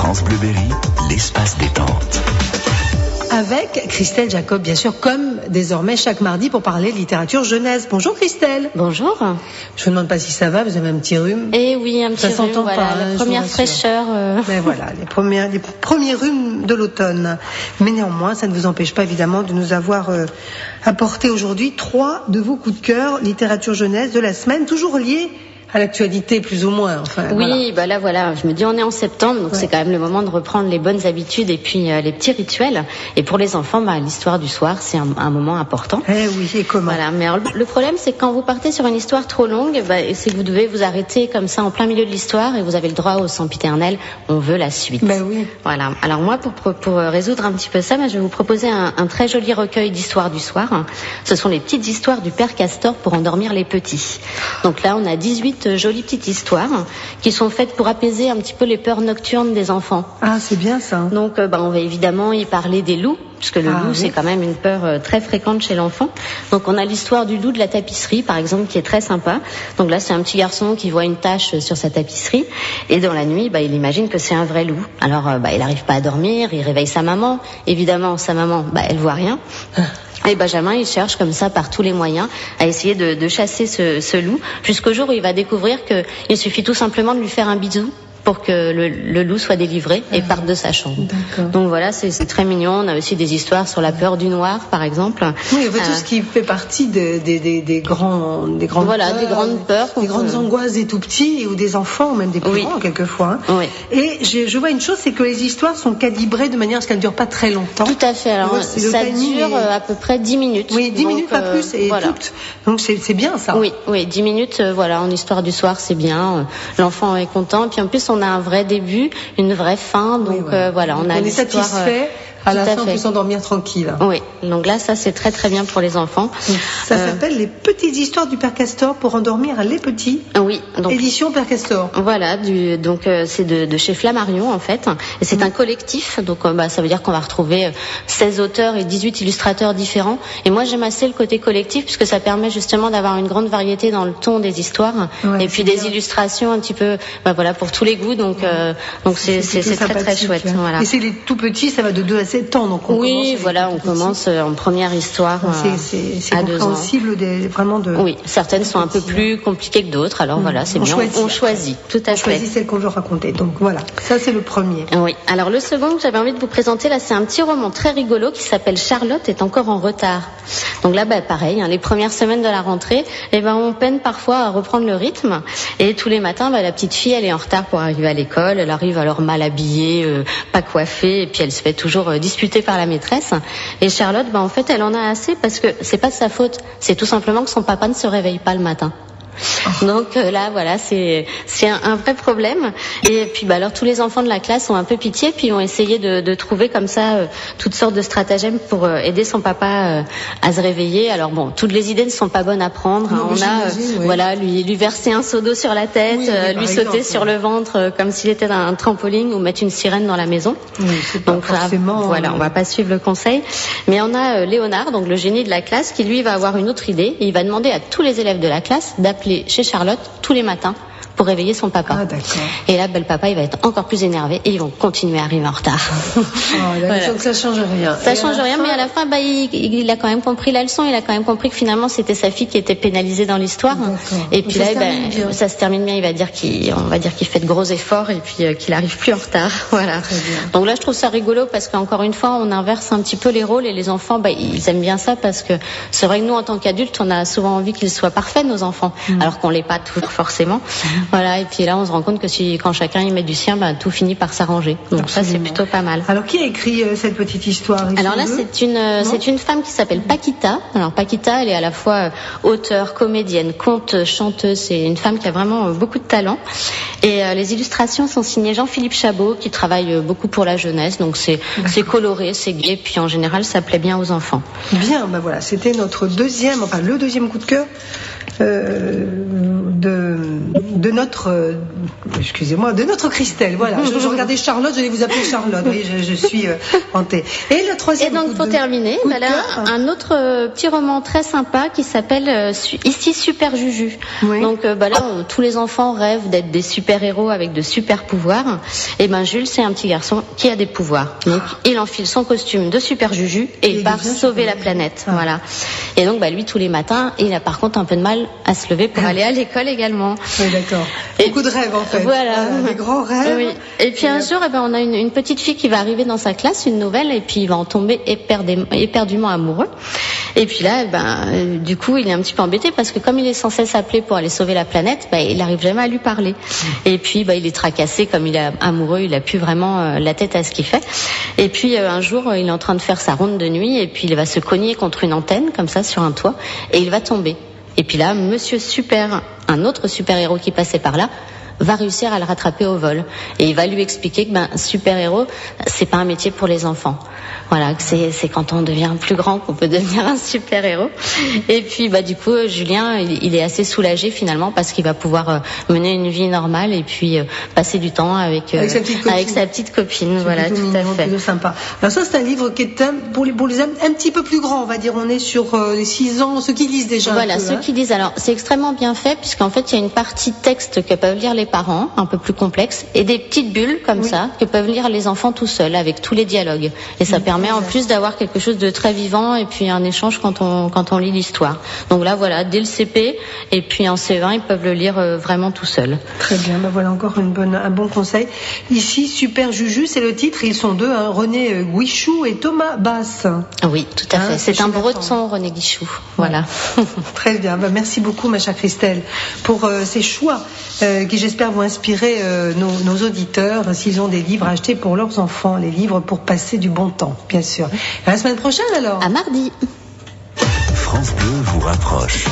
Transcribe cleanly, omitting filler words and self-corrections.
France Bleu Berry, l'espace détente. Avec Christelle Jacob, bien sûr, comme désormais chaque mardi pour parler littérature jeunesse. Bonjour Christelle. Bonjour. Je vous demande pas si ça va, vous avez un petit rhume. Eh oui, un petit rhume, voilà, pas, la première fraîcheur. Mais voilà, les premiers rhumes de l'automne. Mais néanmoins, ça ne vous empêche pas évidemment de nous avoir apporté aujourd'hui 3 de vos coups de cœur littérature jeunesse de la semaine, toujours liés à l'actualité plus ou moins. Enfin, oui, voilà. Je me dis, on est en septembre, donc c'est quand même le moment de reprendre les bonnes habitudes et puis les petits rituels. Et pour les enfants, l'histoire du soir, c'est un moment important. Eh oui, et comment ? Voilà. Mais alors, le problème, c'est que quand vous partez sur une histoire trop longue, c'est que vous devez vous arrêter comme ça en plein milieu de l'histoire et vous avez le droit au sempiternel. On veut la suite. Oui. Voilà. Alors moi, pour résoudre un petit peu ça, je vais vous proposer un très joli recueil d'histoires du soir. Ce sont les petites histoires du Père Castor pour endormir les petits. Donc là, on a 18 jolies petites histoires qui sont faites pour apaiser un petit peu les peurs nocturnes des enfants. Ah, c'est bien ça. Donc on va évidemment y parler des loups, puisque le loup c'est quand même une peur très fréquente chez l'enfant. Donc on a l'histoire du loup de la tapisserie par exemple qui est très sympa. Donc là c'est un petit garçon qui voit une tache sur sa tapisserie et dans la nuit il imagine que c'est un vrai loup. Alors il n'arrive pas à dormir, il réveille sa maman. Évidemment sa maman elle voit rien. Et Benjamin, il cherche comme ça par tous les moyens à essayer de chasser ce loup jusqu'au jour où il va découvrir qu'il suffit tout simplement de lui faire un bisou pour que le loup soit délivré et parte de sa chambre. D'accord. Donc voilà, c'est très mignon. On a aussi des histoires sur la peur du noir, par exemple. Oui, tout ce qui fait partie des grandes voilà, peurs, des grandes peurs, des grandes angoisses des tout petits ou des enfants, ou même des plus grands quelquefois. Oui. Et je vois une chose, c'est que les histoires sont calibrées de manière à ce qu'elles ne durent pas très longtemps. Tout à fait. Alors ça dure à peu près 10 minutes. Oui, 10 minutes, pas plus, et voilà. toutes. Donc c'est bien ça. Oui, 10 minutes, en histoire du soir, c'est bien. L'enfant est content. Et puis en plus, on a un vrai début, une vraie fin. Donc on a l'histoire. Satisfait. À la fin, on peut s'endormir tranquille. Oui, donc là, ça, c'est très très bien pour les enfants. Ça s'appelle Les petites histoires du Père Castor pour endormir les petits. Oui. Donc, édition Père Castor. Voilà, c'est de chez Flammarion, en fait. Et c'est un collectif, donc ça veut dire qu'on va retrouver 16 auteurs et 18 illustrateurs différents. Et moi, j'aime assez le côté collectif, puisque ça permet justement d'avoir une grande variété dans le ton des histoires. Et puis des illustrations un petit peu, pour tous les goûts. Donc c'est très très chouette. Voilà. Et c'est les tout petits, ça va de 2 à 7 ans, donc on commence en première histoire c'est à 2 ans. compréhensible vraiment de. Oui, certaines sont un peu plus compliquées que d'autres, alors c'est bien. On choisit, tout à fait. On choisit celle qu'on veut raconter, donc voilà, ça c'est le premier. Oui, alors le second que j'avais envie de vous présenter là, c'est un petit roman très rigolo qui s'appelle Charlotte est encore en retard. Donc là, pareil, les premières semaines de la rentrée, on peine parfois à reprendre le rythme, et tous les matins, la petite fille, elle est en retard pour arriver à l'école, elle arrive alors mal habillée, pas coiffée, et puis elle se fait toujours disputée par la maîtresse. Et Charlotte, en fait, elle en a assez parce que c'est pas de sa faute. C'est tout simplement que son papa ne se réveille pas le matin. Donc là, c'est un vrai problème. Et puis alors tous les enfants de la classe ont un peu pitié, puis ont essayé de trouver comme ça toutes sortes de stratagèmes pour aider son papa à se réveiller. Alors toutes les idées ne sont pas bonnes à prendre. On a lui verser un seau d'eau sur la tête, lui sauter sur le ventre comme s'il était un trampoline, ou mettre une sirène dans la maison. Oui, c'est pas forcément. On va pas suivre le conseil. Mais on a Léonard, donc le génie de la classe, qui lui va avoir une autre idée, et il va demander à tous les élèves de la classe d'appeler chez Charlotte tous les matins pour réveiller son papa. Ah, d'accord. Et là, le papa, il va être encore plus énervé et ils vont continuer à arriver en retard. Donc ça change rien. Ça change rien, mais à la fin, il a quand même compris la leçon. Il a quand même compris que finalement, c'était sa fille qui était pénalisée dans l'histoire. Et puis là, ça se termine bien. On va dire qu'il fait de gros efforts et puis qu'il arrive plus en retard. Voilà. Donc là, je trouve ça rigolo parce qu'encore une fois, on inverse un petit peu les rôles et les enfants, ils aiment bien ça parce que c'est vrai que nous, en tant qu'adultes, on a souvent envie qu'ils soient parfaits, nos enfants, alors qu'on l'est pas toujours forcément. Voilà, et puis là, on se rend compte que quand chacun y met du sien, tout finit par s'arranger. Donc absolument. Ça, c'est plutôt pas mal. Alors, qui a écrit cette petite histoire? Alors là, c'est une femme qui s'appelle Paquita. Alors Paquita, elle est à la fois auteure, comédienne, conte, chanteuse. C'est une femme qui a vraiment beaucoup de talent. Et les illustrations sont signées Jean-Philippe Chabot, qui travaille beaucoup pour la jeunesse. Donc c'est coloré, c'est gai, puis en général, ça plaît bien aux enfants. Bien, voilà, c'était le deuxième coup de cœur de notre, excusez-moi, de notre Christelle. Voilà, je regardais Charlotte, je vais vous appeler Charlotte. Oui, je suis hantée. Et la troisième. Et donc pour terminer, là, un autre petit roman très sympa qui s'appelle ici Super Juju. Oui. Donc là, tous les enfants rêvent d'être des super héros avec de super pouvoirs. Et ben Jules, c'est un petit garçon qui a des pouvoirs. Donc il enfile son costume de Super Juju et il part sauver la planète. Voilà. Et donc lui, tous les matins, il a par contre un peu de mal à se lever pour aller à l'école également. Oui, d'accord. Beaucoup de rêves en fait. Voilà. Des grands rêves. Oui. Et puis un jour, on a une petite fille qui va arriver dans sa classe, une nouvelle, et puis il va en tomber éperdument amoureux. Et puis là, du coup, il est un petit peu embêté parce que comme il est censé s'appeler pour aller sauver la planète, il n'arrive jamais à lui parler. Et puis, il est tracassé, comme il est amoureux, il a plus vraiment la tête à ce qu'il fait. Et puis, un jour, il est en train de faire sa ronde de nuit et puis il va se cogner contre une antenne, comme ça, sur un toit, et il va tomber. Et puis là, Monsieur Super, un autre super-héros qui passait par là, va réussir à le rattraper au vol. Et il va lui expliquer que super-héros, c'est pas un métier pour les enfants. Voilà, que c'est quand on devient plus grand qu'on peut devenir un super-héros. Et puis, du coup, Julien, il est assez soulagé finalement parce qu'il va pouvoir mener une vie normale et puis passer du temps avec sa petite copine. Voilà, tout à fait. C'est sympa. Alors ça, c'est un livre qui est pour les un petit peu plus grand, on va dire. On est sur les 6 ans, ceux qui lisent déjà. Voilà, ceux qui lisent. Alors, c'est extrêmement bien fait puisqu'en fait, il y a une partie texte que peuvent lire les parents, un peu plus complexe, et des petites bulles comme ça que peuvent lire les enfants tout seuls avec tous les dialogues. Et ça permet en plus d'avoir quelque chose de très vivant et puis un échange quand on lit l'histoire. Donc là, voilà, dès le CP et puis en C20, ils peuvent le lire vraiment tout seuls. Très bien, voilà encore un bon conseil. Ici, Super Juju, c'est le titre. Ils sont deux, René Guichou et Thomas Bass. Oui, tout à fait. C'est un breton, René Guichou. Voilà. Très bien. Merci beaucoup, ma chère Christelle, pour ces choix qui, j'espère, vont inspirer nos auditeurs s'ils ont des livres à acheter pour leurs enfants, les livres pour passer du bon temps, bien sûr. À la semaine prochaine alors. À mardi. France Bleu vous rapproche.